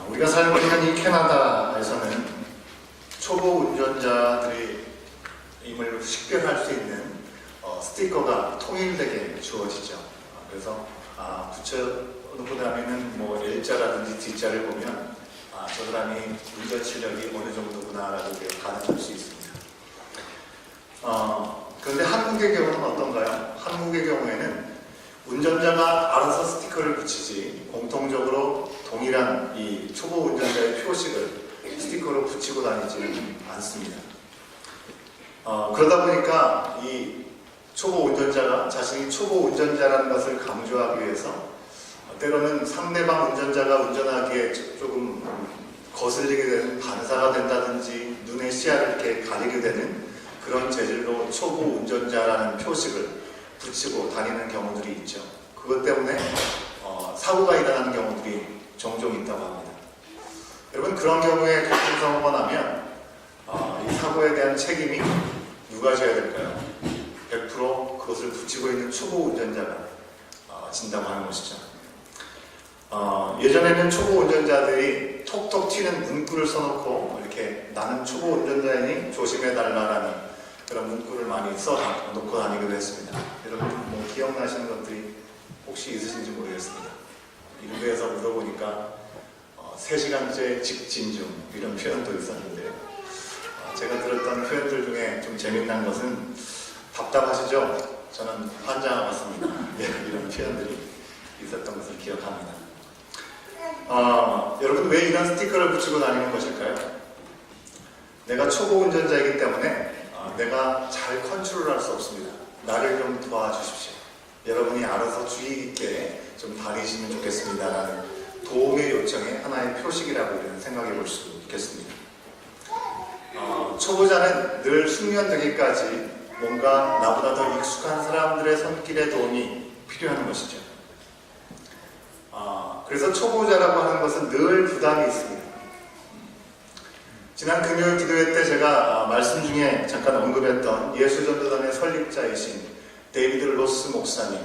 우리가 살고 있는 이 캐나다에서는 초보 운전자들이 임을 식별할 수 있는 스티커가 통일되게 주어지죠. 그래서 붙여놓고 다니는 뭐 L자라든지 D자를 보면 저 사람이 운전 실력이 어느 정도구나라고 가늠할 수 있습니다. 그런데 한국의 경우는 어떤가요? 한국의 경우에는 운전자가 알아서 스티커를 붙이지 공통적으로 동일한 이 초보 운전자의 표식을 스티커로 붙이고 다니지는 않습니다. 그러다 보니까 이 초보 운전자가 자신이 초보 운전자라는 것을 강조하기 위해서 때로는 상대방 운전자가 운전하기에 조금 거슬리게 되는 반사가 된다든지 눈의 시야를 이렇게 가리게 되는 그런 재질로 초보 운전자라는 표식을 붙이고 다니는 경우들이 있죠. 그것 때문에 사고가 일어나는 경우들이 종종 있다고 합니다. 여러분, 그런 경우에 교통사고가 나면 이 사고에 대한 책임이 누가 져야 될까요? 100% 그것을 붙이고 있는 초보 운전자가 진다고 하는 것이죠. 예전에는 초보 운전자들이 톡톡 튀는 문구를 써놓고 이렇게 나는 초보 운전자이니 조심해달라는 그런 문구를 많이 써놓고 다니기도 했습니다. 여러분 뭐 기억나시는 것들이 혹시 있으신지 모르겠습니다. 일부에서 물어보니까 3시간째 직진 중 이런 표현도 있었는데 제가 들었던 표현들 중에 좀 재미난 것은 답답하시죠? 저는 환장하겠습니다. 이런 표현들이 있었던 것을 기억합니다. 여러분 왜 이런 스티커를 붙이고 다니는 것일까요? 내가 초보 운전자이기 때문에 내가 잘 컨트롤할 수 없습니다. 나를 좀 도와주십시오. 여러분이 알아서 주의 깊게 좀 다니시면 좋겠습니다 라는 도움의 요청의 하나의 표식이라고 우리는 생각해 볼 수 있겠습니다. 초보자는 늘 숙련되기까지 뭔가 나보다 더 익숙한 사람들의 손길의 도움이 필요한 것이죠. 그래서 초보자라고 하는 것은 늘 부담이 있습니다. 지난 금요일 기도회 때 제가 말씀 중에 잠깐 언급했던 예수전도단의 설립자이신 데이비드 로스 목사님,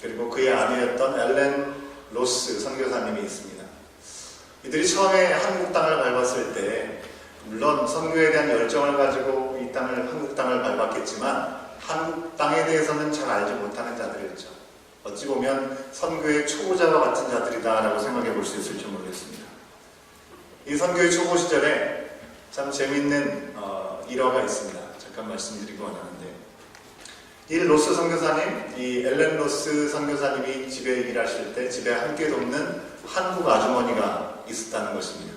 그리고 그의 아내였던 엘렌 로스 선교사님이 있습니다. 이들이 처음에 한국 땅을 밟았을 때 물론 선교에 대한 열정을 가지고 이 땅을, 한국 땅을 밟았겠지만 한국 땅에 대해서는 잘 알지 못하는 자들이었죠. 어찌 보면 선교의 초보자와 같은 자들이다라고 생각해 볼 수 있을지 모르겠습니다. 이 선교의 초보 시절에 참 재미있는 일화가 있습니다. 잠깐 말씀드리고 원하는데, 이 로스 선교사님, 이 엘렌 로스 선교사님이 집에 일하실 때 집에 함께 돕는 한국 아주머니가 있었다는 것입니다.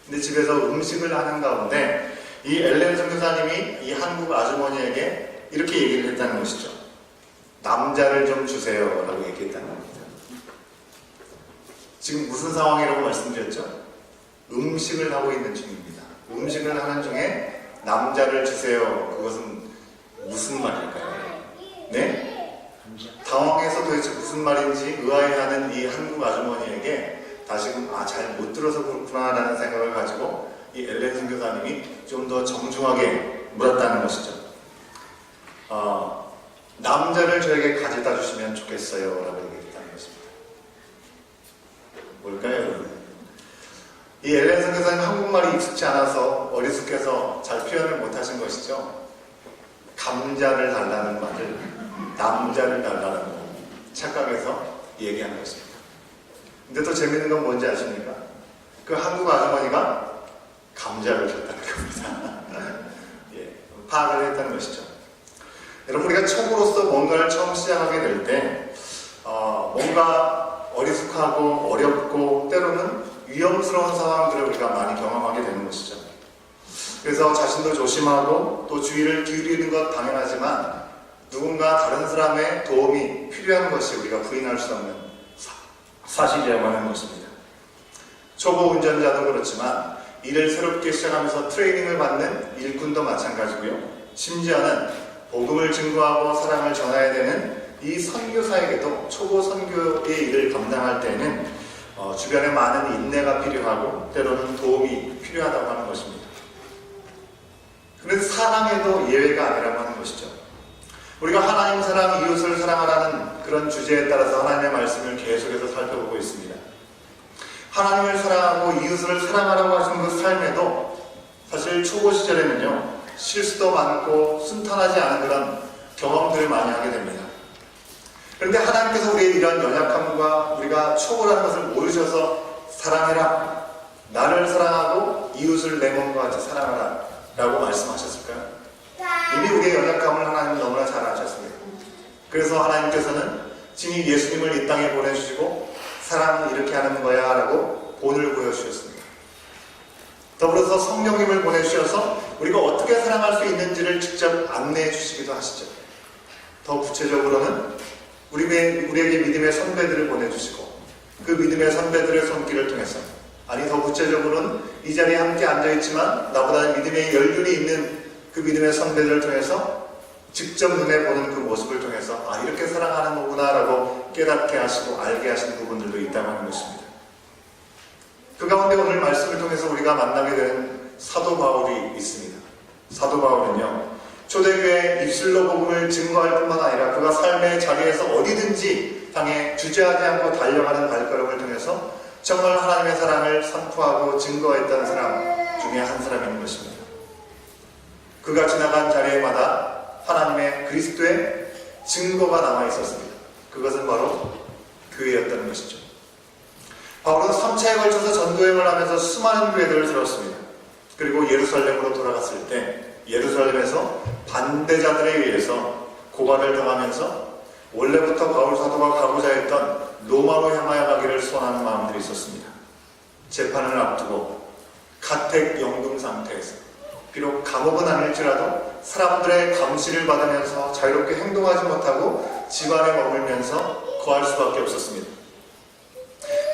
근데 집에서 음식을 하는 가운데 이 엘렌 선교사님이 이 한국 아주머니에게 이렇게 얘기를 했다는 것이죠. 남자를 좀 주세요 라고 얘기했다는 겁니다. 지금 무슨 상황이라고 말씀드렸죠? 음식을 하고 있는 중입니다. 음식을 하는 중에 남자를 주세요. 그것은 무슨 말일까요? 네? 당황해서 도대체 무슨 말인지 의아해하는 이 한국 아주머니에게 다시금 잘 못 들어서 그렇구나 라는 생각을 가지고 이 엘렌 선교사님이 좀 더 정중하게 물었다는 것이죠. 남자를 저에게 가져다 주시면 좋겠어요 라고 얘기했다는 것입니다. 뭘까요, 여러분? 이 엘렌 선교사님 한국말이 익숙치 않아서 어리숙해서 잘 표현을 못하신 것이죠. 감자를 달라는 말을 남자를 달라는 거 착각해서 얘기하는 것입니다. 근데 또 재밌는 건 뭔지 아십니까? 그 한국 아주머니가 감자를 줬다는 겁니다. 파악을 했다는 것이죠. 여러분, 우리가 초보로서 뭔가를 처음 시작하게 될 때 뭔가 어리숙하고 어렵고 때로는 위험스러운 상황들을 우리가 많이 경험하게 되는 것이죠. 그래서 자신도 조심하고 또 주의를 기울이는 것 당연하지만 누군가 다른 사람의 도움이 필요한 것이 우리가 부인할 수 없는 사실이라고 하는 것입니다. 초보 운전자도 그렇지만 일을 새롭게 시작하면서 트레이닝을 받는 일꾼도 마찬가지고요. 심지어는 복음을 증거하고 사랑을 전해야 되는 이 선교사에게도 초보 선교의 일을 감당할 때는 주변에 많은 인내가 필요하고 때로는 도움이 필요하다고 하는 것입니다. 그런데 사랑에도 예외가 아니라고 하는 것이죠. 우리가 하나님 사랑, 이웃을 사랑하라는 그런 주제에 따라서 하나님의 말씀을 계속해서 살펴보고 있습니다. 하나님을 사랑하고 이웃을 사랑하라고 하신 그 삶에도 사실 초보 시절에는요, 실수도 많고 순탄하지 않은 그런 경험들을 많이 하게 됩니다. 그런데 하나님께서 우리의 이런 연약함과 우리가 초보라는 것을 모르셔서 사랑해라, 나를 사랑하고 이웃을 내 몸과 같이 사랑하라 라고 말씀하셨을까요? 이미 우리의 연약함을 하나님은 너무나 잘 아셨습니다. 그래서 하나님께서는 친히 예수님을 이 땅에 보내주시고 사랑은 이렇게 하는 거야 라고 본을 보여주셨습니다. 더불어서 성령님을 보내주셔서 우리가 어떻게 사랑할 수 있는지를 직접 안내해 주시기도 하시죠. 더 구체적으로는 우리에게 믿음의 선배들을 보내주시고 그 믿음의 선배들의 손길을 통해서, 아니 더 구체적으로는 이 자리에 함께 앉아있지만 나보다 믿음의 연륜이 있는 그 믿음의 선배들을 통해서 직접 눈에 보는 그 모습을 통해서 아, 이렇게 사랑하는 거구나 라고 깨닫게 하시고 알게 하시는 부분들도 있다고 하는 것입니다. 그 가운데 오늘 말씀을 통해서 우리가 만나게 되는 사도 바울이 있습니다. 사도 바울은요, 초대교회 입술로 복음을 증거할 뿐만 아니라 그가 삶의 자리에서 어디든지 향해 주저하지 않고 달려가는 발걸음을 통해서 정말 하나님의 사랑을 선포하고 증거했던 사람 중에 한 사람인 것입니다. 그가 지나간 자리마다 하나님의 그리스도의 증거가 남아 있었습니다. 그것은 바로 교회였다는 것이죠. 바울은 3차에 걸쳐서 전도행을 하면서 수많은 교회들을 세웠습니다. 그리고 예루살렘으로 돌아갔을 때 예루살렘에서 반대자들에 의해서 고발을 당하면서 원래부터 바울 사도가 가고자 했던 로마로 향하여 가기를 소원하는 마음들이 있었습니다. 재판을 앞두고 가택 연금 상태에서 비록 감옥은 아닐지라도 사람들의 감시를 받으면서 자유롭게 행동하지 못하고 집안에 머물면서 거할 수밖에 없었습니다.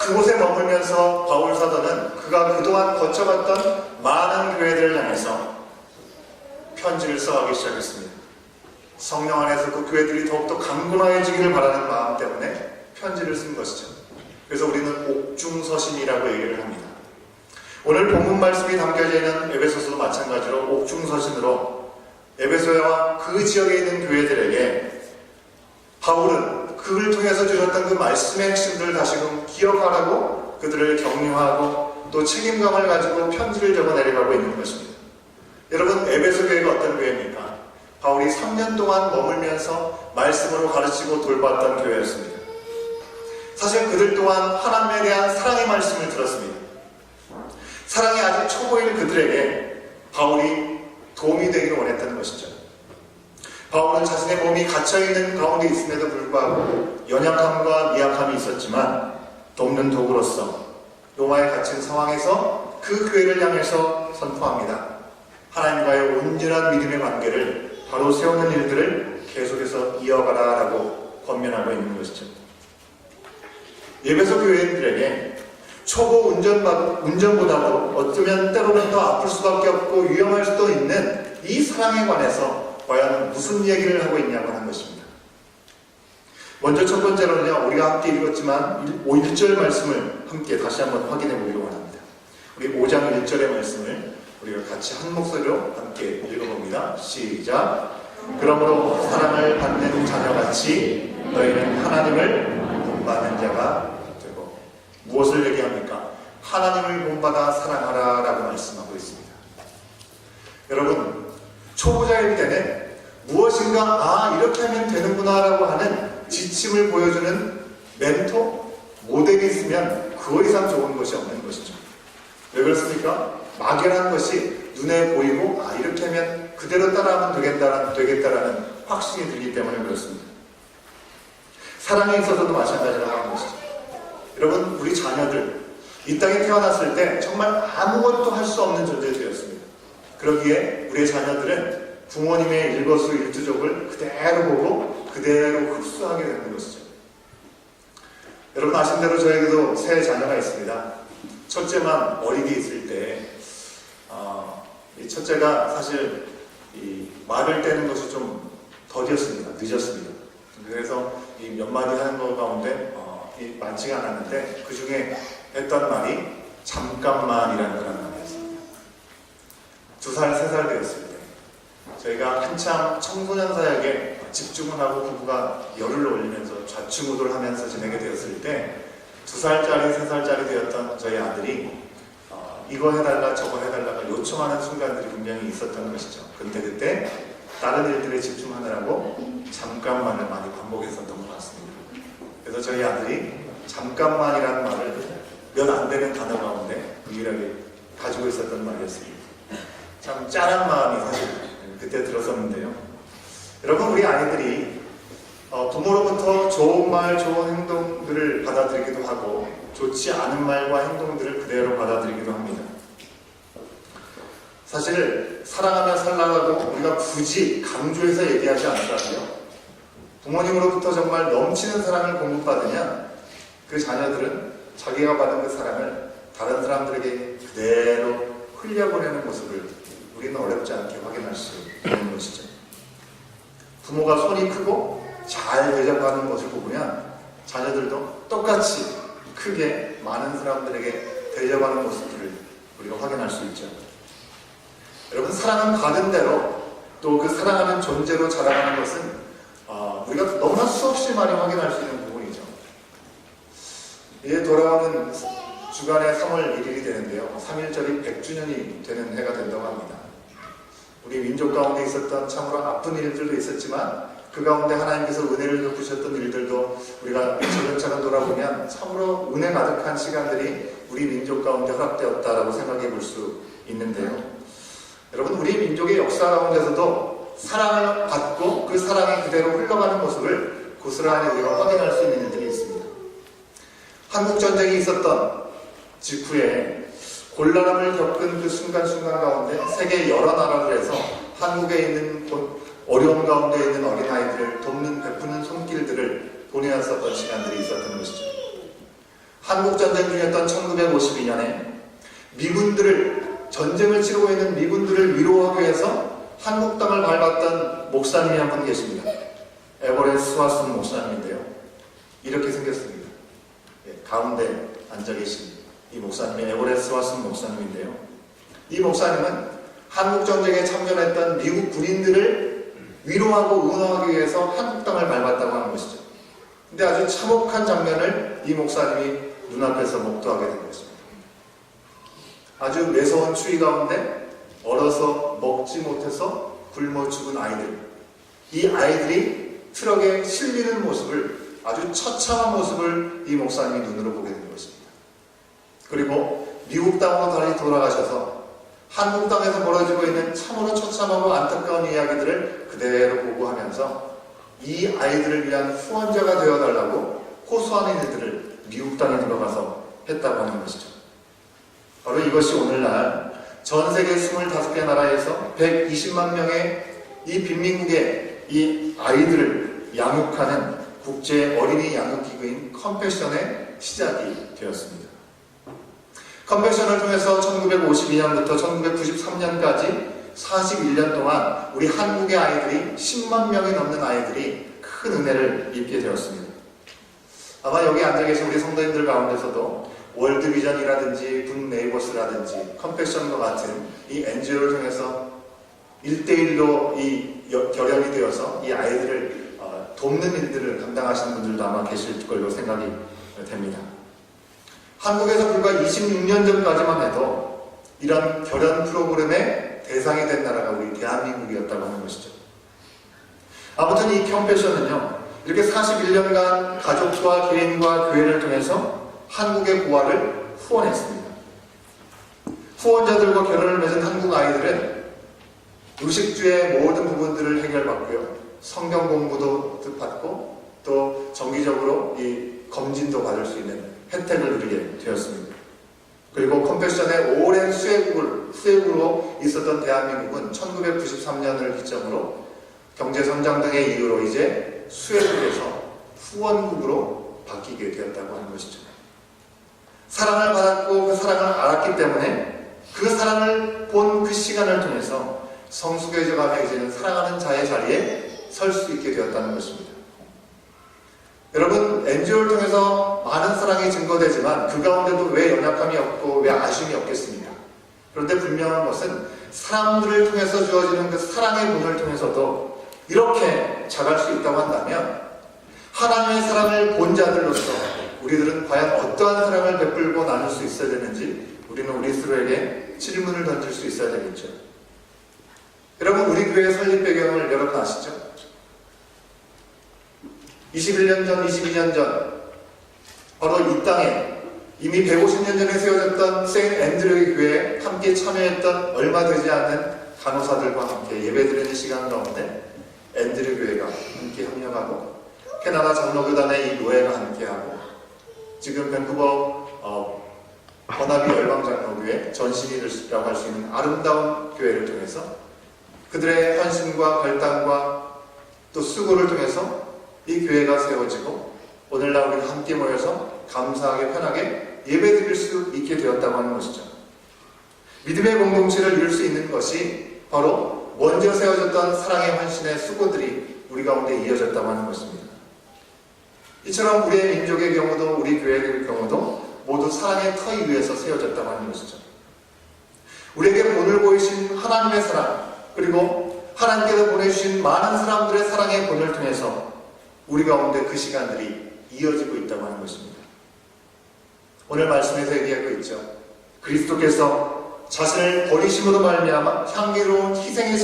그곳에 머물면서 바울 사도는 그가 그동안 거쳐갔던 많은 교회들을 향해서 편지를 써가기 시작했습니다. 성령 안에서 그 교회들이 더욱더 강건해지기를 바라는 마음 때문에 편지를 쓴 것이죠. 그래서 우리는 옥중서신이라고 얘기를 합니다. 오늘 본문 말씀이 담겨져 있는 에베소서도 마찬가지로 옥중서신으로 에베소와 그 지역에 있는 교회들에게 바울은 그를 통해서 주셨던 그 말씀의 핵심들을 다시금 기억하라고 그들을 격려하고 또 책임감을 가지고 편지를 적어 내려가고 있는 것입니다. 여러분, 에베소 교회가 어떤 교회입니까? 바울이 3년 동안 머물면서 말씀으로 가르치고 돌봤던 교회였습니다. 사실 그들 또한 하나님에 대한 사랑의 말씀을 들었습니다. 사랑이 아직 초보인 그들에게 바울이 도움이 되기를 원했다는 것이죠. 바울은 자신의 몸이 갇혀있는 가운데 있음에도 불구하고 연약함과 미약함이 있었지만 돕는 도구로서 로마에 갇힌 상황에서 그 교회를 향해서 선포합니다. 하나님과의 온전한 믿음의 관계를 바로 세우는 일들을 계속해서 이어가라 라고 권면하고 있는 것이죠. 에베소 교회인들에게 초보 운전보다도 어쩌면 때로는 더 아플 수밖에 없고 위험할 수도 있는 이 사랑에 관해서 과연 무슨 얘기를 하고 있냐고 하는 것입니다. 먼저 첫 번째로는요, 우리가 함께 읽었지만 1절 말씀을 함께 다시 한번 확인해 보기로 원합니다. 우리 5장 1절의 말씀을 우리가 같이 한 목소리로 함께 읽어봅니다. 시작. 그러므로 사랑을 받는 자녀같이 너희는 하나님을 본받는 자가 되고. 무엇을 얘기합니까? 하나님을 본받아 사랑하라 라고 말씀하고 있습니다. 여러분, 초보자일 때는 무엇인가 이렇게 하면 되는구나 라고 하는 지침을 보여주는 멘토, 모델이 있으면 그거 이상 좋은 것이 없는 것이죠. 왜 그렇습니까? 막연한 것이 눈에 보이고 이렇게 하면 그대로 따라하면 되겠다라는 확신이 들기 때문에 그렇습니다. 사랑에 있어서도 마찬가지라고 하는 것이죠. 여러분, 우리 자녀들 이 땅에 태어났을 때 정말 아무것도 할 수 없는 존재들이었습니다. 그러기에 우리의 자녀들은 부모님의 일거수일투족을 그대로 보고 그대로 흡수하게 되는 것이죠. 여러분 아신 대로 저에게도 세 자녀가 있습니다. 첫째만 어리게 있을 때 이 첫째가 사실 이 말을 떼는 것이 좀 더뎠습니다. 늦었습니다. 그래서 이 몇 마디 하는 것 가운데 많지가 않았는데 그 중에 했던 말이 잠깐만이라는 그런 말이었습니다. 2살, 3살 되었을 때 저희가 한참 청소년 사역에 집중을 하고 부부가 열을 올리면서 좌충우돌 하면서 지내게 되었을 때 2살짜리, 3살짜리 되었던 저희 아들이 이거 해달라 저거 해달라가 요청하는 순간들이 분명히 있었던 것이죠. 근데 그때 다른 일들에 집중하느라고 잠깐만을 많이 반복했었던 것 같습니다. 그래서 저희 아들이 잠깐만이라는 말을 몇 안 되는 단어 가운데 유일하게 가지고 있었던 말이었습니다. 참 짠한 마음이 사실 그때 들었었는데요. 여러분, 우리 아이들이 부모로부터 좋은 말, 좋은 행동들을 받아들이기도 하고 좋지 않은 말과 행동들을 그대로 받아들이기도 합니다. 사실 사랑하며 살라고 우리가 굳이 강조해서 얘기하지 않더라도요, 부모님으로부터 정말 넘치는 사랑을 공급받으면 그 자녀들은 자기가 받은 그 사랑을 다른 사람들에게 그대로 흘려보내는 모습을 우리는 어렵지 않게 확인할 수 있는 것이죠. 부모가 손이 크고 잘 대접하는 것을 보면 자녀들도 똑같이 크게 많은 사람들에게 대접하는 모습들을 우리가 확인할 수 있죠. 여러분, 사랑은 받은 대로 또 그 사랑하는 존재로 자라가는 것은 우리가 너무나 수없이 많이 확인할 수 있는 부분이죠. 이제 돌아오는 주간에 3월 1일이 되는데요. 3.1절이 100주년이 되는 해가 된다고 합니다. 우리 민족 가운데 있었던 참으로 아픈 일들도 있었지만 그 가운데 하나님께서 은혜를 베푸셨던 일들도 우리가 차근차근 돌아보면 참으로 은혜 가득한 시간들이 우리 민족 가운데 허락되었다라고 생각해 볼 수 있는데요. 여러분, 우리 민족의 역사 가운데서도 사랑을 받고 그 사랑이 그대로 흘러가는 모습을 고스란히 우리가 확인할 수 있는 일들이 있습니다. 한국전쟁이 있었던 직후에 곤란함을 겪은 그 순간순간 가운데 세계 여러 나라들에서 한국에 있는 어려움 가운데 있는 어린아이들을 돕는 베푸는 손길들을 보내었었던 시간들이 있었던 것이죠. 한국전쟁 중이었던 1952년에 전쟁을 치르고 있는 미군들을 위로하기 위해서 한국 땅을 밟았던 목사님이 한 분 계십니다. 에버렛 스와슨 목사님인데요. 이렇게 생겼습니다. 가운데 앉아 계신 이 목사님이 에버렛 스와슨 목사님인데요. 이 목사님은 한국전쟁에 참전했던 미국 군인들을 위로하고 응원하기 위해서 한국 땅을 밟았다고 하는 것이죠. 근데 아주 참혹한 장면을 이 목사님이 눈앞에서 목도하게 된 것입니다. 아주 매서운 추위 가운데 얼어서 먹지 못해서 굶어 죽은 아이들, 이 아이들이 트럭에 실리는 모습을, 아주 처참한 모습을 이 목사님이 눈으로 보게 된 것입니다. 그리고 미국 땅으로 다시 돌아가셔서 한국 땅에서 벌어지고 있는 참으로 처참하고 안타까운 이야기들을 그대로 보고하면서 이 아이들을 위한 후원자가 되어달라고 호소하는 일들을 미국 땅에 들어가서 했다고 하는 것이죠. 바로 이것이 오늘날 전 세계 25개 나라에서 120만 명의 이 빈민국의 이 아이들을 양육하는 국제 어린이 양육기구인 컴패션의 시작이 되었습니다. 컴패션을 통해서 1952년부터 1993년까지 41년 동안 우리 한국의 아이들이 10만 명이 넘는 아이들이 큰 은혜를 입게 되었습니다. 아마 여기 앉아 계신 우리 성도님들 가운데서도 월드비전이라든지 굿네이버스라든지 컴패션과 같은 이 NGO를 통해서 1대1로 이 결연이 되어서 이 아이들을 돕는 일들을 감당하시는 분들도 아마 계실 걸로 생각이 됩니다. 한국에서 불과 26년 전까지만 해도 이런 결연 프로그램의 대상이 된 나라가 우리 대한민국이었다고 하는 것이죠. 아무튼 이 컴패션은요, 이렇게 41년간 가족과 개인과 교회를 통해서 한국의 부활을 후원했습니다. 후원자들과 결혼을 맺은 한국 아이들은 의식주의 모든 부분들을 해결받고요, 성경 공부도 받고 또 정기적으로 이 검진도 받을 수 있는 혜택을 누리게 되었습니다. 그리고 컴패션의 오랜 수혜국으로 있었던 대한민국은 1993년을 기점으로 경제성장 등의 이유로 이제 수혜국에서 후원국으로 바뀌게 되었다고 하는 것이죠. 사랑을 받았고 그 사랑을 알았기 때문에 그 사랑을 본 그 시간을 통해서 성숙해져가며 이제는 사랑하는 자의 자리에 설 수 있게 되었다는 것입니다. 여러분, NGO를 통해서 많은 사랑이 증거되지만 그 가운데도 왜 연약함이 없고 왜 아쉬움이 없겠습니까? 그런데 분명한 것은 사람들을 통해서 주어지는 그 사랑의 문을 통해서도 이렇게 자랄 수 있다고 한다면 하나님의 사랑을 본 자들로서 우리들은 과연 어떠한 사랑을 베풀고 나눌 수 있어야 되는지 우리는 우리 스스로에게 질문을 던질 수 있어야 되겠죠. 여러분, 우리 교회 설립 배경을 여러분 아시죠? 21년 전, 22년 전 바로 이 땅에 이미 150년 전에 세워졌던 세인트 앤드류의 교회에 함께 참여했던 얼마 되지 않는 간호사들과 함께 예배드리는 시간 가운데 앤드류 교회가 함께 협력하고 캐나다 장로교단의 이 노예가 함께하고 지금 밴쿠버 버나비 열방장로교회 전신이라고 할 수 있는 아름다운 교회를 통해서 그들의 헌신과 결단과 또 수고를 통해서 이 교회가 세워지고 오늘날 우리가 함께 모여서 감사하게 편하게 예배드릴 수 있게 되었다고 하는 것이죠. 믿음의 공동체를 이룰 수 있는 것이 바로 먼저 세워졌던 사랑의 헌신의 수고들이 우리 가운데 이어졌다고 하는 것입니다. 이처럼 우리의 민족의 경우도 우리 교회의 경우도 모두 사랑의 터위 위에서 세워졌다고 하는 것이죠. 우리에게 본을 보이신 하나님의 사랑 그리고 하나님께서 보내주신 많은 사람들의 사랑의 본을 통해서 우리 가운데 그 시간들이 이어지고 있다고 하는 것입니다. 오늘 말씀에서 얘기하고 있죠. 그리스도께서 자신을 버리심으로 말미암아 향기로운 희생의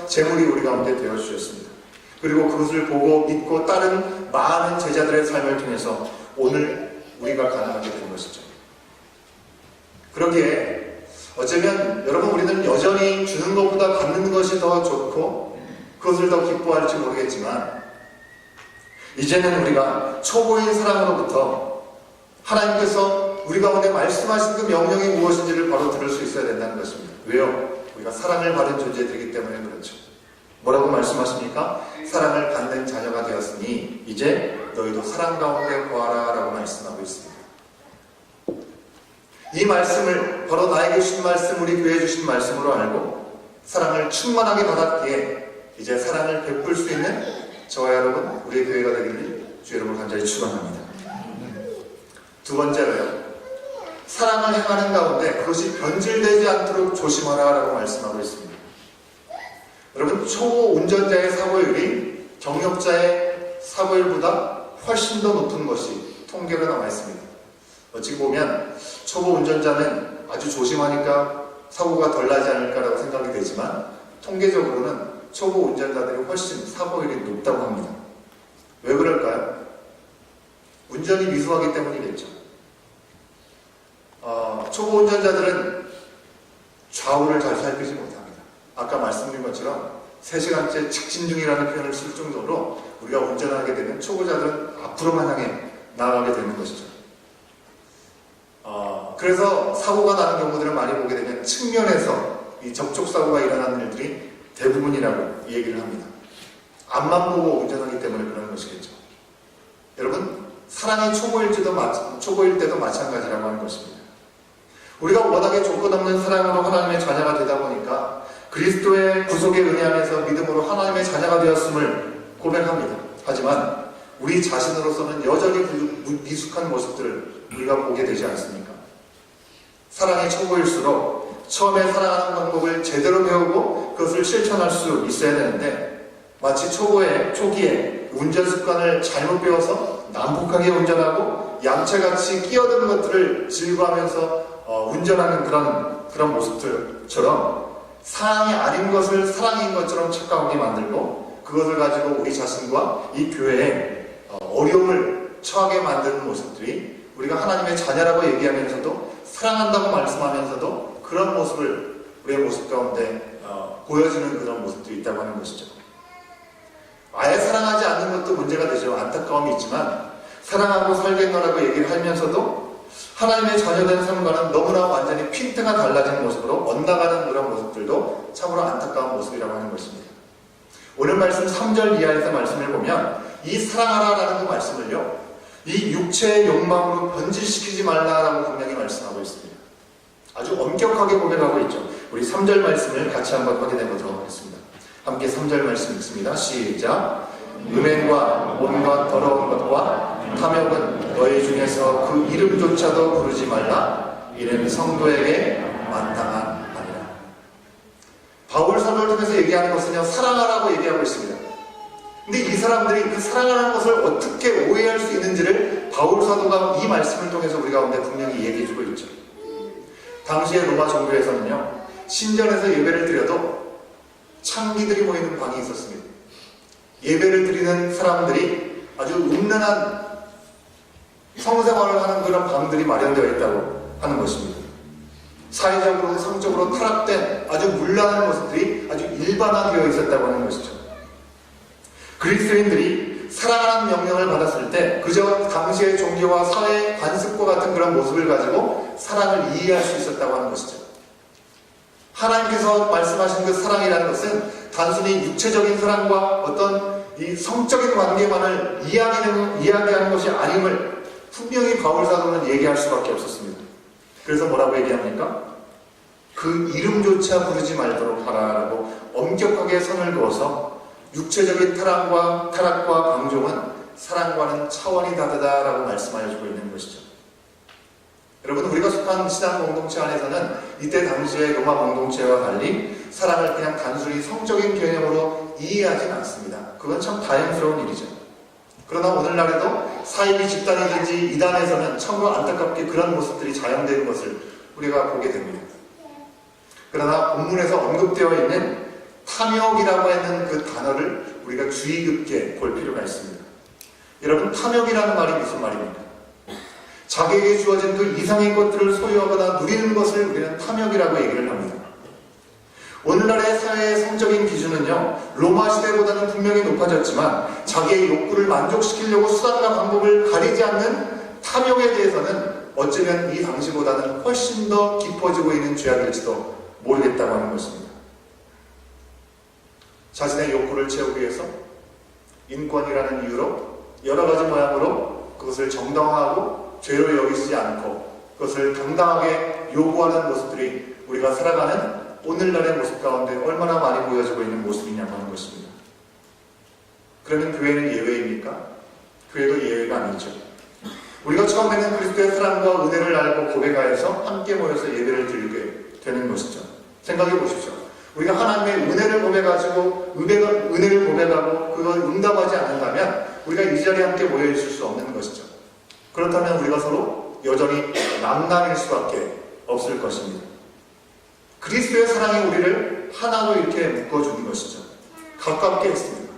제물이 우리 가운데 되어주셨습니다. 그리고 그것을 보고 믿고 따른 많은 제자들의 삶을 통해서 오늘 우리가 가능하게 된 것이죠. 그러기에 어쩌면 여러분 우리는 여전히 주는 것보다 받는 것이 더 좋고 그것을 더 기뻐할지 모르겠지만 이제는 우리가 초보인 사랑으로부터 하나님께서 우리 가운데 말씀하신 그 명령이 무엇인지를 바로 들을 수 있어야 된다는 것입니다. 왜요? 우리가 사랑을 받은 존재들이기 때문에 그렇죠. 뭐라고 말씀하십니까? 사랑을 받는 자녀가 되었으니 이제 너희도 사랑 가운데 거하라 라고 말씀하고 있습니다. 이 말씀을 바로 나에게 주신 말씀, 우리 교회에 주신 말씀으로 알고 사랑을 충만하게 받았기에 이제 사랑을 베풀 수 있는 저와 여러분, 우리 교회가 되기를 주 여러분 간절히 축원합니다. 두 번째로요, 사랑을 행하는 가운데 그것이 변질되지 않도록 조심하라 라고 말씀하고 있습니다. 여러분, 초보 운전자의 사고율이 경력자의 사고율보다 훨씬 더 높은 것이 통계로 나와 있습니다. 어찌 보면 초보 운전자는 아주 조심하니까 사고가 덜 나지 않을까라고 생각이 되지만 통계적으로는 초보 운전자들이 훨씬 사고율이 높다고 합니다. 왜 그럴까요? 운전이 미숙하기 때문이겠죠. 초보 운전자들은 좌우를 잘 살피지 못합니다. 아까 말씀드린 것처럼 3시간째 직진 중이라는 표현을 쓸 정도로 우리가 운전하게 되면 초보자들은 앞으로만 향해 나아가게 되는 것이죠. 그래서 사고가 나는 경우들을 많이 보게 되면 측면에서 이 접촉사고가 일어나는 일들이 대부분이라고 얘기를 합니다. 앞만 보고 운전하기 때문에 그런 것이겠죠. 여러분, 사랑이 초보일 때도 마찬가지라고 하는 것입니다. 우리가 워낙에 조건 없는 사랑으로 하나님의 자녀가 되다 보니까 그리스도의 구속의 은혜 안에서 믿음으로 하나님의 자녀가 되었음을 고백합니다. 하지만 우리 자신으로서는 여전히 미숙한 모습들을 우리가 보게 되지 않습니까? 사랑이 초보일수록 처음에 사랑하는 방법을 제대로 배우고 그것을 실천할 수 있어야 되는데 마치 초기에 운전 습관을 잘못 배워서 난폭하게 운전하고 양채같이 끼어드는 것들을 즐거워하면서 운전하는 그런 모습들처럼 사랑이 아닌 것을 사랑인 것처럼 착각하게 만들고 그것을 가지고 우리 자신과 이 교회에 어려움을 처하게 만드는 모습들이 우리가 하나님의 자녀라고 얘기하면서도 사랑한다고 말씀하면서도 그런 모습을 우리의 모습 가운데 보여주는 그런 모습들이 있다고 하는 것이죠. 아예 사랑하지 않는 것도 문제가 되죠. 안타까움이 있지만 사랑하고 살겠노라고 얘기를 하면서도 하나님의 자녀된 삶과는 너무나 완전히 핀트가 달라진 모습으로 엇나가는 그런 모습들도 참으로 안타까운 모습이라고 하는 것입니다. 오늘 말씀 3절 이하에서 말씀을 보면 이 사랑하라라는 그 말씀을요, 이 육체의 욕망으로 변질시키지 말라라고 분명히 말씀하고 있습니다. 아주 엄격하게 고백하고 있죠. 우리 3절 말씀을 같이 한번 확인해 보도록 하겠습니다. 함께 3절 말씀 읽습니다. 시작. 음행과 온갖 더러운 것과 탐욕은 너희 중에서 그 이름조차도 부르지 말라. 이는 성도에게 마땅한 바니라. 바울 사도를 통해서 얘기하는 것은요, 사랑하라고 얘기하고 있습니다. 근데 이 사람들이 그 사랑하는 것을 어떻게 오해할 수 있는지를 바울 사도가 이 말씀을 통해서 우리 가운데 분명히 얘기해주고 있죠. 당시의 로마 종교에서는요, 신전에서 예배를 드려도 창기들이 모이는 방이 있었습니다. 예배를 드리는 사람들이 아주 음란한 성생활을 하는 그런 방들이 마련되어 있다고 하는 것입니다. 사회적으로 성적으로 타락된 아주 문란한 모습들이 아주 일반화되어 있었다고 하는 것이죠. 그리스도인들이 사랑하는 명령을 받았을 때 그저 당시의 종교와 사회 관습과 같은 그런 모습을 가지고 사랑을 이해할 수 있었다고 하는 것이죠. 하나님께서 말씀하신 그 사랑이라는 것은 단순히 육체적인 사랑과 어떤 이 성적인 관계만을 이야기하는 것이 아님을 분명히 바울 사도는 얘기할 수밖에 없었습니다. 그래서 뭐라고 얘기합니까? 그 이름조차 부르지 말도록 하라라고 엄격하게 선을 그어서 육체적인 타락과 방종은 사랑과는 차원이 다르다라고 말씀하여 주고 있는 것이죠. 여러분, 우리가 속한 신앙 공동체 안에서는 이때 당시의 로마 공동체와 달리 사랑을 그냥 단순히 성적인 개념으로 이해하진 않습니다. 그건 참 다행스러운 일이죠. 그러나 오늘날에도 사이비 집단이든지 이단에서는 참으로 안타깝게 그런 모습들이 자영되는 것을 우리가 보게 됩니다. 그러나 본문에서 언급되어 있는 탐욕이라고 하는 그 단어를 우리가 주의 깊게 볼 필요가 있습니다. 여러분, 탐욕이라는 말이 무슨 말입니까? 자기에게 주어진 그 이상의 것들을 소유하거나 누리는 것을 우리는 탐욕이라고 얘기를 합니다. 오늘날의 사회의 성적인 기준은요, 로마 시대보다는 분명히 높아졌지만 자기의 욕구를 만족시키려고 수단과 방법을 가리지 않는 탐욕에 대해서는 어쩌면 이 당시보다는 훨씬 더 깊어지고 있는 죄악일지도 모르겠다고 하는 것입니다. 자신의 욕구를 채우기 위해서 인권이라는 이유로 여러 가지 모양으로 그것을 정당화하고 죄로 여기지 않고 그것을 당당하게 요구하는 모습들이 우리가 살아가는 오늘날의 모습 가운데 얼마나 많이 보여지고 있는 모습이냐고 하는 것입니다. 그러면 교회는 예외입니까? 교회도 예외가 아니죠. 우리가 처음에는 그리스도의 사랑과 은혜를 알고 고백하여서 함께 모여서 예배를 드리게 되는 것이죠. 생각해 보십시오. 우리가 하나님의 은혜를 고백하고 그걸 응답하지 않는다면 우리가 이 자리에 함께 모여 있을 수 없는 것이죠. 그렇다면 우리가 서로 여전히 남남일 수밖에 없을 것입니다. 그리스도의 사랑이 우리를 하나로 이렇게 묶어주는 것이죠. 가깝게 했습니다.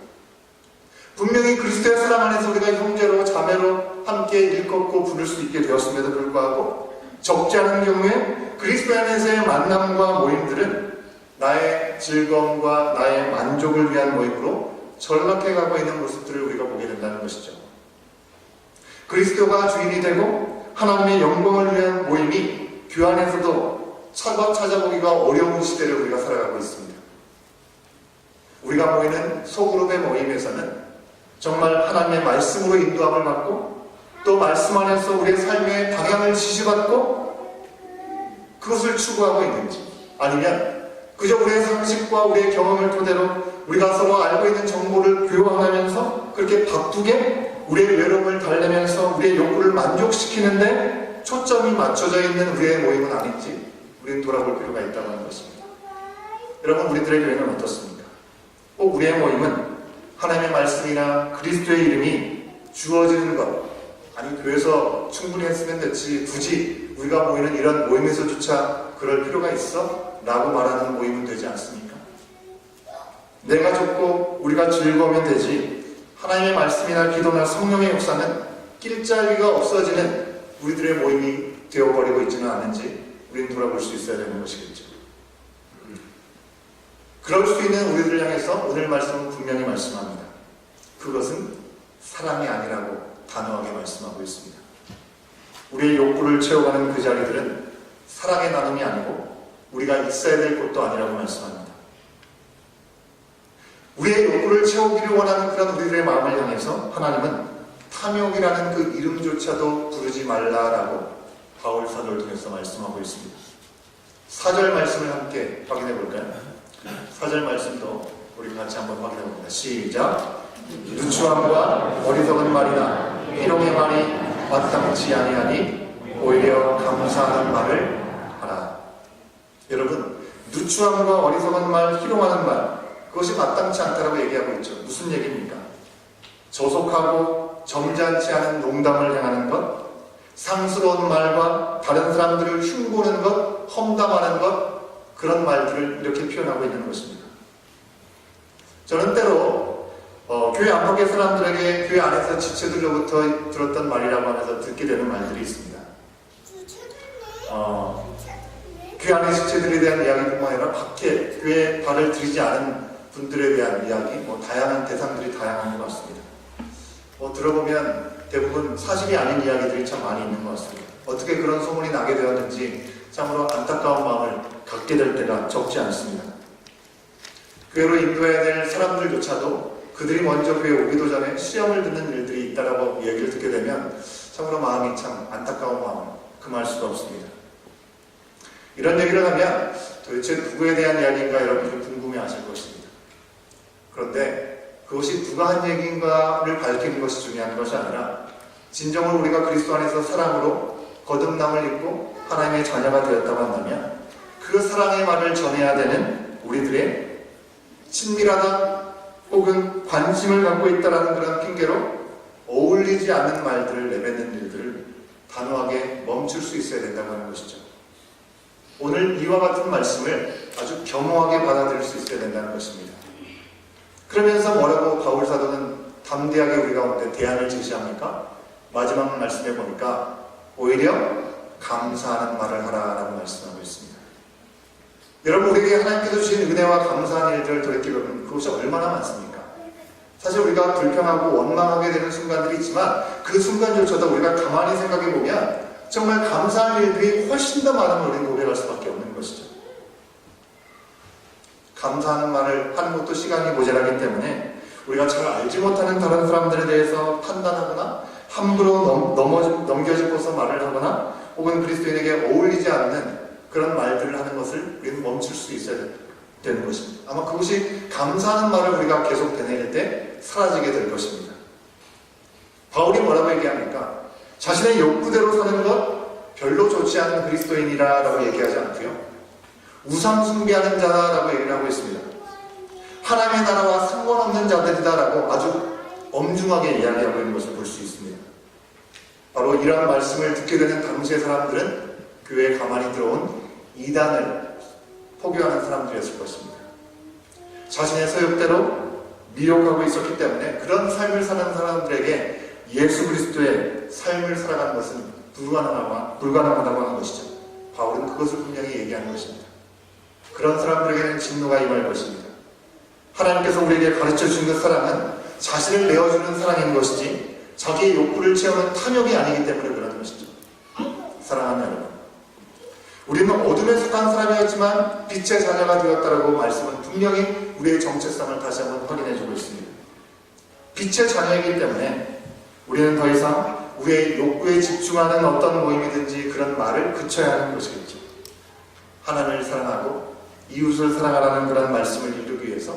분명히 그리스도의 사랑 안에서 우리가 형제로 자매로 함께 일컫고 부를 수 있게 되었음에도 불구하고 적지 않은 경우에 그리스도 안에서의 만남과 모임들은 나의 즐거움과 나의 만족을 위한 모임으로 전락해가고 있는 모습들을 우리가 보게 된다는 것이죠. 그리스도가 주인이 되고 하나님의 영광을 위한 모임이 교회 안에서도 찾아보기가 어려운 시대를 우리가 살아가고 있습니다. 우리가 모이는 소그룹의 모임에서는 정말 하나님의 말씀으로 인도함을 받고 또 말씀 안에서 우리의 삶의 방향을 지시받고 그것을 추구하고 있는지, 아니면 그저 우리의 상식과 우리의 경험을 토대로 우리가 서로 알고 있는 정보를 교환하면서 그렇게 바쁘게 우리의 외로움을 달래면서 우리의 욕구를 만족시키는데 초점이 맞춰져 있는 우리의 모임은 아닌지 우리는 돌아볼 필요가 있다고 하는 것입니다. 여러분, 우리들의 교회는 어떻습니까? 꼭 우리의 모임은 하나님의 말씀이나 그리스도의 이름이 주어지는 것, 아니 교회에서 충분히 했으면 됐지 굳이 우리가 모이는 이런 모임에서조차 그럴 필요가 있어? 라고 말하는 모임은 되지 않습니까? 내가 좋고 우리가 즐거우면 되지 하나님의 말씀이나 기도나 성령의 역사는 길자리가 없어지는 우리들의 모임이 되어버리고 있지는 않은지 우리는 돌아볼 수 있어야 되는 것이겠죠. 그럴 수 있는 우리들을 향해서 오늘 말씀은 분명히 말씀합니다. 그것은 사랑이 아니라고 단호하게 말씀하고 있습니다. 우리의 욕구를 채워가는 그 자리들은 사랑의 나눔이 아니고 우리가 있어야 될 곳도 아니라고 말씀합니다. 우리의 욕구를 채우기를 원하는 그런 우리들의 마음을 향해서 하나님은 탐욕이라는 그 이름조차도 부르지 말라라고 바울 사도를 통해서 말씀하고 있습니다. 4절 말씀을 함께 확인해 볼까요? 4절 말씀도 우리 같이 한번 확인해 봅니다. 시작! 누추함과 어리석은 말이나 희롱의 말이 마땅치 아니하니 오히려 감사하는 말을 하라. 여러분, 누추함과 어리석은 말, 희롱하는 말, 그것이 마땅치 않다라고 얘기하고 있죠. 무슨 얘기입니까? 조속하고 점잖지 않은 농담을 행하는 것, 상스러운 말과 다른 사람들을 흉보는 것, 험담하는 것, 그런 말들을 이렇게 표현하고 있는 것입니다. 저는 때로 교회 안팎의 사람들에게 교회 안에서 지체들로부터 들었던 말이라고 하면서 듣게 되는 말들이 있습니다. 교회 안의 지체들에 대한 이야기뿐만 아니라 밖에 교회에 발을 들이지 않은 분들에 대한 이야기, 다양한 대상들이 다양한 것 같습니다. 들어보면 대부분 사실이 아닌 이야기들이 참 많이 있는 것 같습니다. 어떻게 그런 소문이 나게 되었는지 참으로 안타까운 마음을 갖게 될 때가 적지 않습니다. 교회로 인도해야 될 사람들조차도 그들이 먼저 교회에 오기도 전에 시험을 듣는 일들이 있다라고 얘기를 듣게 되면 참으로 마음이 참 안타까운 마음을 금할 수가 없습니다. 이런 얘기를 하면 도대체 누구에 대한 이야기인가 여러분들이 궁금해하실 것입니다. 그런데 그것이 누가 한 얘기인가를 밝히는 것이 중요한 것이 아니라 진정으로 우리가 그리스도 안에서 사랑으로 거듭남을 입고 하나님의 자녀가 되었다고 한다면 그 사랑의 말을 전해야 되는 우리들의 친밀하다 혹은 관심을 갖고 있다는 그런 핑계로 어울리지 않는 말들을 내뱉는 일들을 단호하게 멈출 수 있어야 된다고 하는 것이죠. 오늘 이와 같은 말씀을 아주 겸허하게 받아들일 수 있어야 된다는 것입니다. 그러면서 뭐라고 바울 사도는 담대하게 우리 가운데 대안을 제시합니까? 마지막 말씀에 보니까 오히려 감사하는 말을 하라라고 말씀하고 있습니다. 여러분, 우리에게 하나님께서 주신 은혜와 감사한 일들을 돌이켜보면 그것이 얼마나 많습니까? 사실 우리가 불평하고 원망하게 되는 순간들이 있지만 그 순간조차도 우리가 가만히 생각해보면 정말 감사한 일들이 훨씬 더 많은 우리는 고백할 수밖에 없는 것이죠. 감사하는 말을 하는 것도 시간이 모자라기 때문에 우리가 잘 알지 못하는 다른 사람들에 대해서 판단하거나 함부로 넘겨짚어서 말을 하거나 혹은 그리스도인에게 어울리지 않는 그런 말들을 하는 것을 우리는 멈출 수 있어야 되는 것입니다. 아마 그것이 감사하는 말을 우리가 계속 되뇌일 때 사라지게 될 것입니다. 바울이 뭐라고 얘기합니까? 자신의 욕구대로 사는 것 별로 좋지 않은 그리스도인이라고 얘기하지 않고요. 우상 숭배하는 자라고 얘기를 하고 있습니다. 하나님의 나라와 상관없는 자들이다라고 아주 엄중하게 이야기하고 있는 것을 볼 수 있습니다. 바로 이러한 말씀을 듣게 되는 당시의 사람들은 교회에 가만히 들어온 이단을 포교하는 사람들이었을 것입니다. 자신의 소욕대로 미혹하고 있었기 때문에 그런 삶을 사는 사람들에게 예수 그리스도의 삶을 살아가는 것은 불가능하다고 하는 것이죠. 바울은 그것을 분명히 얘기하는 것입니다. 그런 사람들에게는 진노가 임할 것입니다. 하나님께서 우리에게 가르쳐 주신 그 사랑은 자신을 내어주는 사랑인 것이지 자기의 욕구를 채우는 탐욕이 아니기 때문에 그런 것이죠. 사랑하는 여러분, 우리는 어둠에 속한 사람이었지만 빛의 자녀가 되었다라고 말씀은 분명히 우리의 정체성을 다시 한번 확인해주고 있습니다. 빛의 자녀이기 때문에 우리는 더 이상 우리의 욕구에 집중하는 어떤 모임이든지 그런 말을 그쳐야 하는 것이겠죠. 하나님을 사랑하고 이웃을 사랑하라는 그런 말씀을 이루기 위해서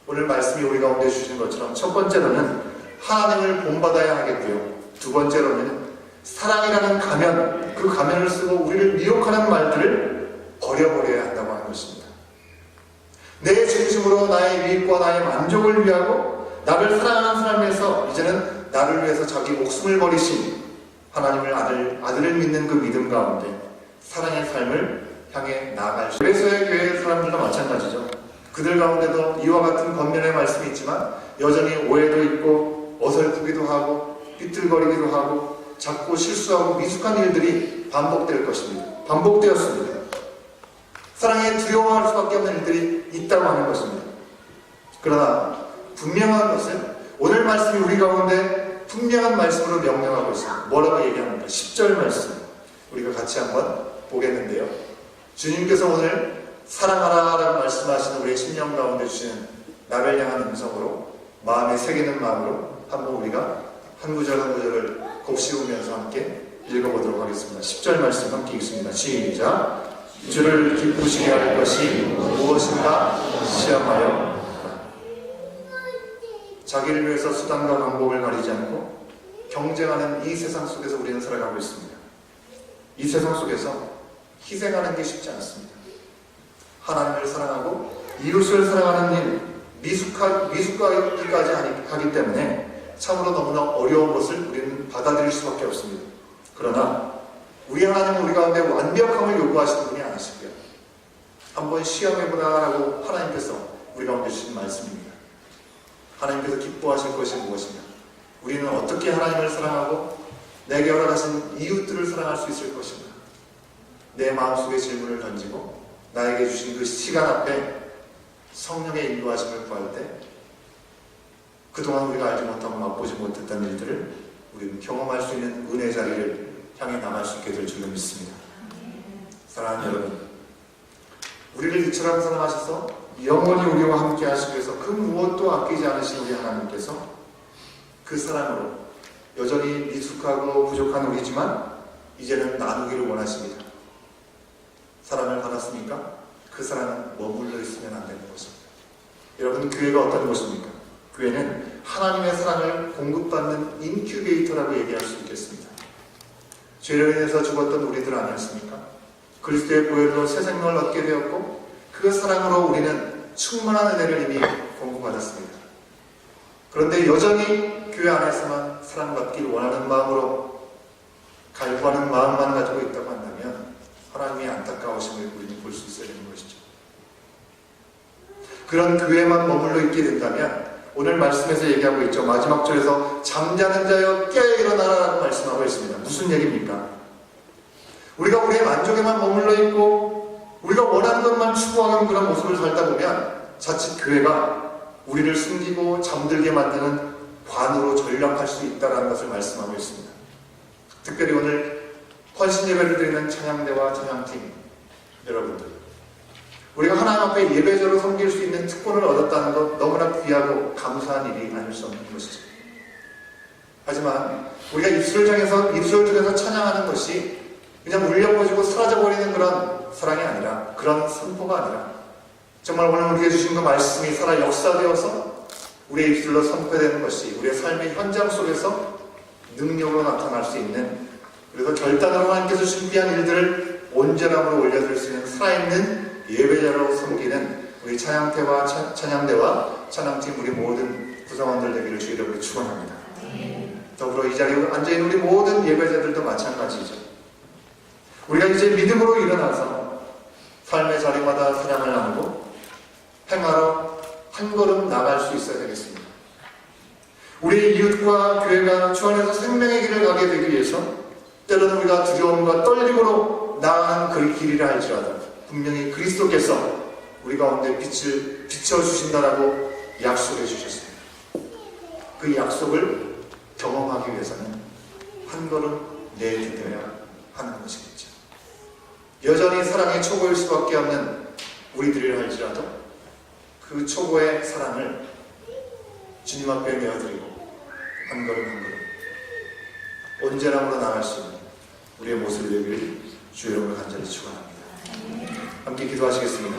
오늘 말씀이 우리 가운데 주신 것처럼 첫 번째로는 하나님을 본받아야 하겠고요. 두 번째로는 사랑이라는 가면, 그 가면을 쓰고 우리를 미혹하는 말들을 버려버려야 한다고 하는 것입니다. 내 중심으로 나의 유익과 나의 만족을 위하고 나를 사랑하는 사람에서 이제는 나를 위해서 자기 목숨을 버리신 하나님을 아들을 믿는 그 믿음 가운데 사랑의 삶을 향해 나아갈 수 있습니다. 그래서의 교회 사람들도 마찬가지죠. 그들 가운데도 이와 같은 권면의 말씀이 있지만 여전히 오해도 있고 어설프기도 하고 삐뚤거리기도 하고 자꾸 실수하고 미숙한 일들이 반복될 것입니다. 반복되었습니다. 사랑에 두려워할 수밖에 없는 일들이 있다고 하는 것입니다. 그러나 분명한 것은 오늘 말씀이 우리 가운데 분명한 말씀으로 명령하고 있습니다. 뭐라고 얘기합니까? 10절 말씀 우리가 같이 한번 보겠는데요. 주님께서 오늘 사랑하라라고 말씀하시는 우리의 심령 가운데 주시는 나를 향한 음성으로 마음에 새기는 마음으로 한번 우리가 한 구절 한 구절을 곱씹으면서 함께 읽어보도록 하겠습니다. 10절 말씀 함께 읽습니다. 시작! 주를 기쁘시게 할 것이 무엇인가 시험하여 자기를 위해서 수단과 방법을 가리지 않고 경쟁하는 이 세상 속에서 우리는 살아가고 있습니다. 이 세상 속에서 희생하는 게 쉽지 않습니다. 하나님을 사랑하고 이웃을 사랑하는 일, 미숙하기까지 하기 때문에 참으로 너무나 어려운 것을 우리는 받아들일 수밖에 없습니다. 그러나 우리 하나님은 우리 가운데 완벽함을 요구하시는 분이 아니시고요. 한번 시험해보라라고 하나님께서 우리 가운데 주신 말씀입니다. 하나님께서 기뻐하실 것이 무엇인가? 우리는 어떻게 하나님을 사랑하고 내게 허락하신 이웃들을 사랑할 수 있을 것인가? 내 마음속에 질문을 던지고 나에게 주신 그 시간 앞에 성령의 인도하심을 구할 때 그동안 우리가 알지 못하고 맛보지 못했던 일들을 우리는 경험할 수 있는 은혜 자리를 향해 나갈 수 있게 될 줄로 믿습니다. 사랑하는 여러분, 우리를 이처럼 사랑하셔서 영원히 우리와 함께 하시기 위해서 그 무엇도 아끼지 않으신 우리 하나님께서 그 사랑으로 여전히 미숙하고 부족한 우리지만 이제는 나누기를 원하십니다. 사랑을 받았으니까 그 사랑은 머물러 있으면 안 되는 것입니다. 여러분, 교회가 어떤 것입니까? 교회는 하나님의 사랑을 공급받는 인큐베이터라고 얘기할 수 있겠습니다. 죄로 인해서 죽었던 우리들 아니었습니까? 그리스도의 보혈로 새 생명을 얻게 되었고 그 사랑으로 우리는 충만한 은혜를 이미 공급받았습니다. 그런데 여전히 교회 안에서만 사랑받기를 원하는 마음으로 갈구하는 마음만 가지고 있다고 한다면 하나님의 안타까우심을 우리는 볼 수 있어야 되는 것이죠. 그런 교회만 머물러 있게 된다면 오늘 말씀에서 얘기하고 있죠. 마지막 절에서 잠자는 자여 깨어 일어나라라고 말씀하고 있습니다. 무슨 얘기입니까? 우리가 우리의 만족에만 머물러 있고 우리가 원하는 것만 추구하는 그런 모습을 살다 보면 자칫 교회가 우리를 숨기고 잠들게 만드는 관으로 전락할 수 있다는 것을 말씀하고 있습니다. 특별히 오늘 헌신 예배를 드리는 찬양대와 찬양팀 여러분들, 우리가 하나님 앞에 예배자로 섬길 수 있는 특권을 얻었다는 것 너무나 귀하고 감사한 일이 아닐 수 없는 것이죠. 하지만 우리가 입술을 통해서 찬양하는 것이 그냥 울려퍼지고 사라져버리는 그런 사랑이 아니라, 그런 선포가 아니라 정말 오늘 우리에게 주신 그 말씀이 살아 역사되어서 우리의 입술로 선포되는 것이 우리의 삶의 현장 속에서 능력으로 나타날 수 있는, 그래서 결단으로 하나님께서 준비한 일들을 온전함으로 올려드릴 수 있는 살아있는 예배자로 섬기는 우리 찬양대와 찬양팀 우리 모든 구성원들 되기를 주의 이름으로 축원합니다. 더불어 이 자리에 앉아있는 우리 모든 예배자들도 마찬가지죠. 우리가 이제 믿음으로 일어나서 삶의 자리마다 사랑을 나누고 행하러 한 걸음 나갈 수 있어야 되겠습니다. 우리의 이웃과 교회가 주 안에서 생명의 길을 가게 되기 위해서 때로는 우리가 두려움과 떨림으로 나아가는 그 길이라 할지라도 분명히 그리스도께서 우리 가운데 빛을 비춰주신다라고 약속해 주셨습니다. 그 약속을 경험하기 위해서는 한 걸음 내디뎌야 하는 것이겠죠. 여전히 사랑의 초보일 수밖에 없는 우리들이라 할지라도 그 초보의 사랑을 주님 앞에 내어드리고 한 걸음 한 걸음 온전함으로 나갈 수 있는 우리의 모습이 되기를 주 이름으로 간절히 축원합니다. 함께 기도하시겠습니다.